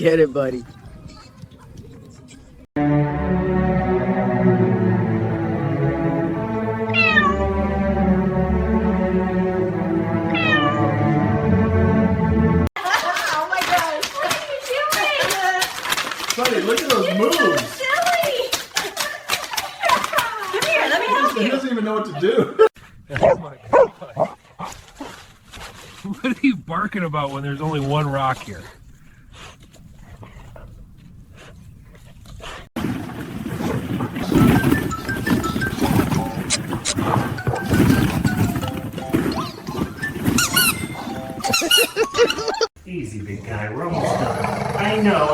Get it, buddy. Buddy, look at those moves. Silly! Come here, let me help He you. doesn't even know what to do. Oh my God. What are you barking about when there's only one rock here? Easy, big guy. We're almost done. I know.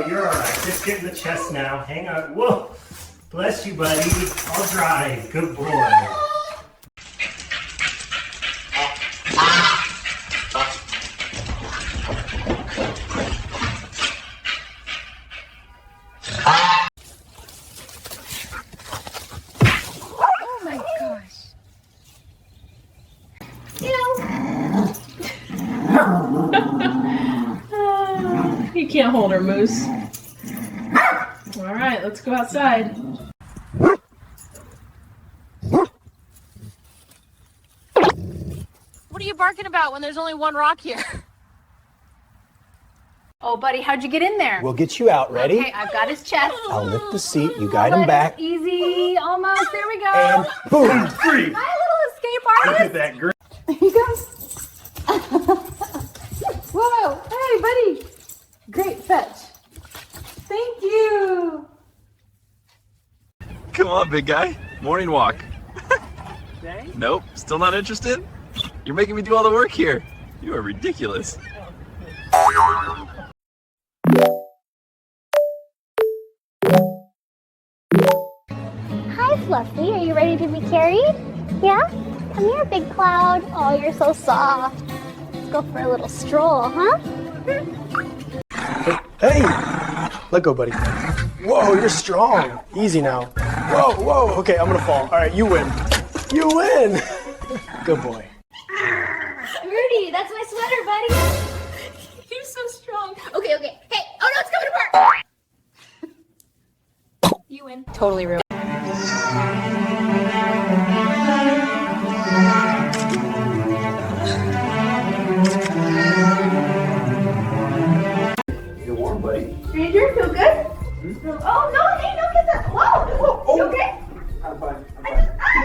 You're all right. Just get in the chest now. Hang on. Whoa. Bless you, buddy. I'll drive. Good boy. Oh my gosh. You can't hold her, Moose. All right, let's go outside. What are you barking about when there's only one rock here? Oh, buddy, how'd you get in there? We'll get you out. Ready? Okay, I've got his chest. I'll lift the seat. You guide him Let back. us Easy, almost. There we go. And boom. Free. Hi, little escape Look artist. at that girl. Here he goes. Whoa, hey, buddy. Great fetch. Thank you. Come on, big guy. Morning walk. Nope, still not interested? You're making me do all the work here. You are ridiculous. Hi, Fluffy. Are you ready to be carried? Yeah? Come here, big cloud. Oh, you're so soft. Let's go for a little stroll, huh? Hey. Let go, buddy. Whoa, you're strong. Easy now. Whoa. Okay, I'm gonna fall. All right, you win. You win. Good boy. Rudy, that's my sweater, buddy. You're so strong. Okay. Hey, oh no, it's coming apart. You win. Totally real. You're warm, buddy. Stranger, feel good? Oh, no, hey, no kisses. Whoa. You okay? I'm fine.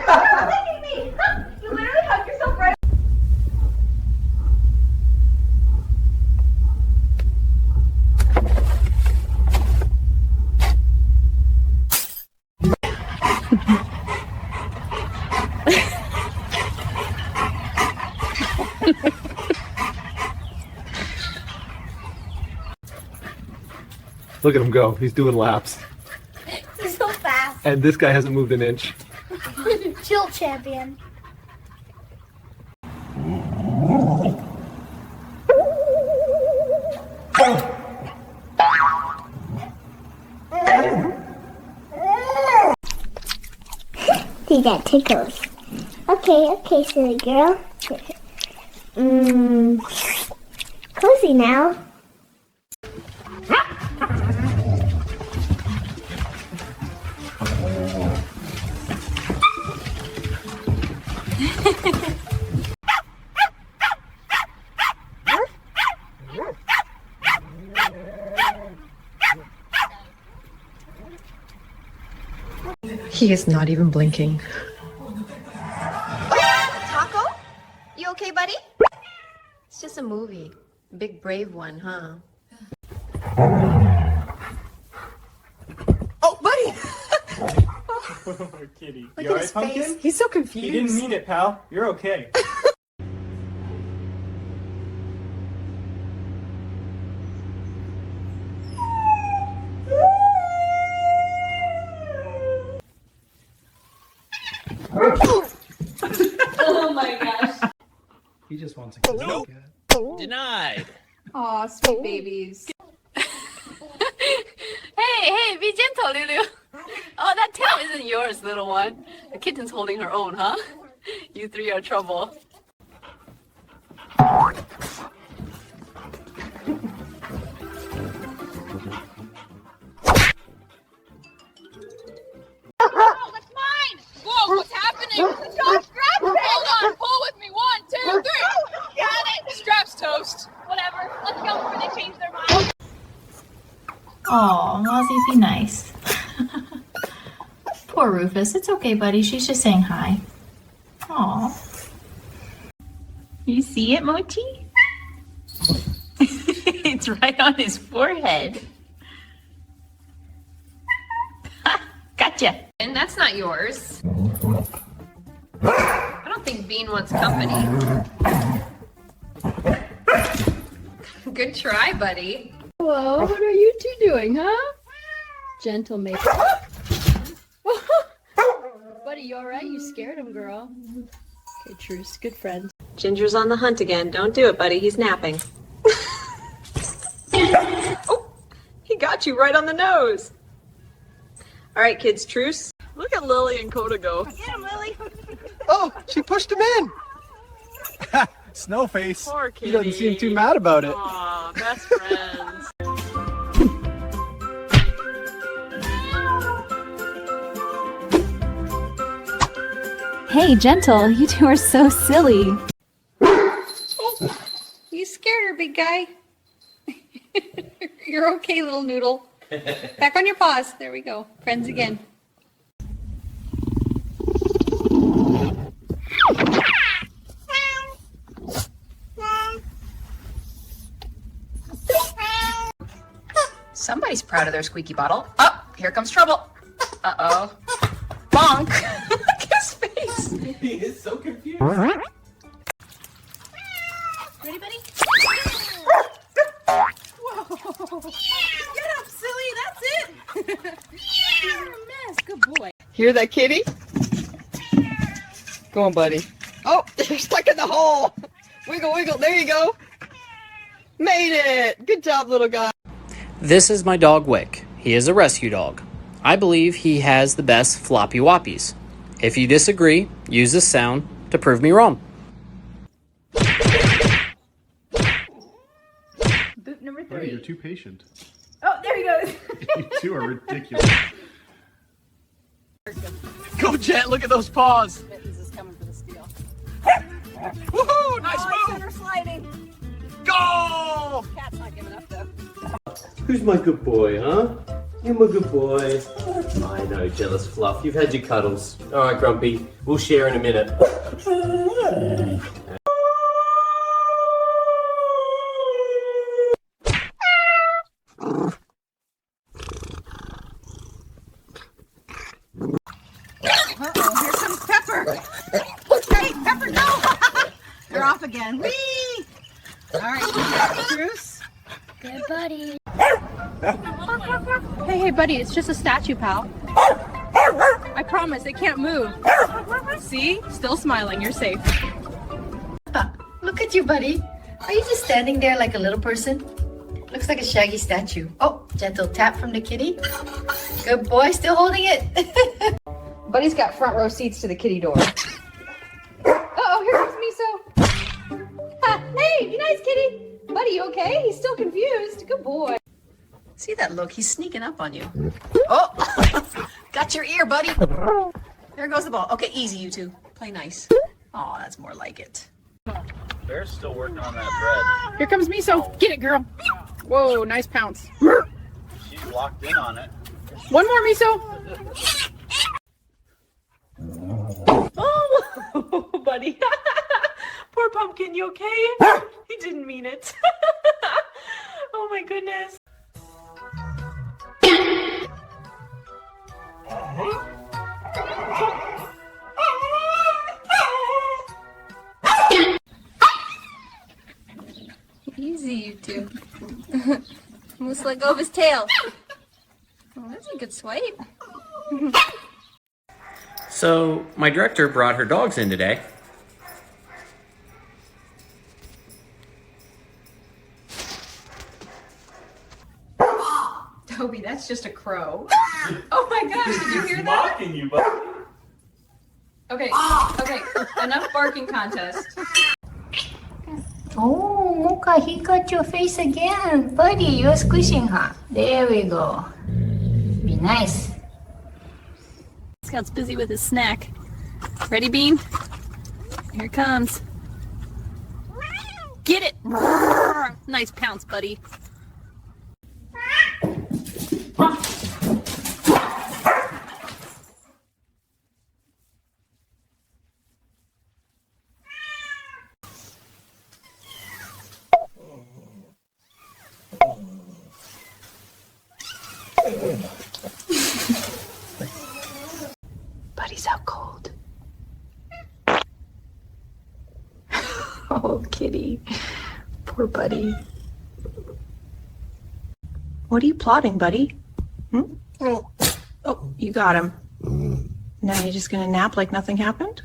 Stop licking me. You literally hugged yourself right. Look at him go. He's doing laps. He's so fast. And this guy hasn't moved an inch. Chill champion. You got tickles. Okay, silly girl. Cozy now. He is not even blinking. Taco? You okay, buddy? It's just a movie. Big brave one, huh? Oh, buddy. Oh, kitty. Look You at alright, his pumpkin? face. He's so confused. He didn't mean it, pal. You're okay. Oh my gosh. He just wants a kiss. Nope. Denied. Aw, sweet babies. Hey, be gentle, Lulu. Oh, that tail isn't yours, little one. The kitten's holding her own, huh? You three are trouble. Oh, Lozzie, be nice. Poor Rufus. It's okay, buddy. She's just saying hi. Aw. You see it, Mochi? It's right on his forehead. Gotcha. And that's not yours. I don't think Bean wants company. Good try, buddy. Whoa, what are you two doing, huh? Gentle mate. Buddy, you alright? You scared him, girl. Okay, truce. Good friends. Ginger's on the hunt again. Don't do it, buddy. He's napping. Oh, he got you right on the nose. All right, kids, truce. Look at Lily and Coda go. Get him, Lily. Oh, she pushed him in. Snowface. Poor He doesn't seem kitty. too mad about it. Aw, best friends. Hey, Gentle, you two are so silly. You scared her, big guy. You're okay, little noodle. Back on your paws. There we go. Friends again. Somebody's proud of their squeaky bottle. Oh, here comes trouble. Uh-oh. Bonk. Look at his face. He is so confused. Ready, buddy? Whoa. Get up, silly. That's it. You're a mess. Good boy. Hear that, kitty? Go on, buddy. Oh, you're stuck in the hole. Wiggle, wiggle. There you go. Made it. Good job, little guy. This is my dog Wick. He is a rescue dog. I believe he has the best floppy whoppies. If you disagree, use this sound to prove me wrong. Boot number 3. Buddy, you're too patient. Oh, there he goes. You two are ridiculous. Go, Jet. Look at those paws. Mittens is coming for the steal. Woohoo! Nice move. Center sliding. Go! Cat's not giving up, though. Who's my good boy, huh? You're my good boy. I know, jealous fluff. You've had your cuddles. All right, Grumpy. We'll share in a minute. Uh-oh, here comes Pepper. Hey, Pepper, go! You're off again. Whee! All right, Bruce. Good buddy. Hey, buddy, it's just a statue, pal. I promise, it can't move. See? Still smiling, you're safe. Look at you, buddy. Are you just standing there like a little person? Looks like a shaggy statue. Oh, gentle tap from the kitty. Good boy, still holding it. Buddy's got front row seats to the kitty door. Uh-oh, here comes Miso. Hey, be nice, kitty. Buddy, you okay? He's still confused. Good boy. See that look? He's sneaking up on you. Oh, got your ear, buddy. There goes the ball. Okay, easy, you two. Play nice. Oh, that's more like it. Bear's still working on that bread. Here comes Miso. Get it, girl. Whoa, nice pounce. She's locked in on it. One more, Miso. Oh, buddy. Poor pumpkin, you okay? He didn't mean it. Oh my goodness. Easy, you two. Moose let go of his tail. Oh, that's a good swipe. So, my director brought her dogs in today. Toby, that's just a crow. Oh my gosh, did you hear He's that? mocking you, but Okay, okay, enough barking contest. Oh, Mocha, he got your face again. Buddy, you're squishing her. There we go. Be nice. Scout's busy with his snack. Ready, Bean? Here it comes. Get it! Nice pounce, buddy. Oh, kitty. Poor buddy. What are you plotting, buddy? Hmm? Oh, you got him. Now you're just gonna nap like nothing happened?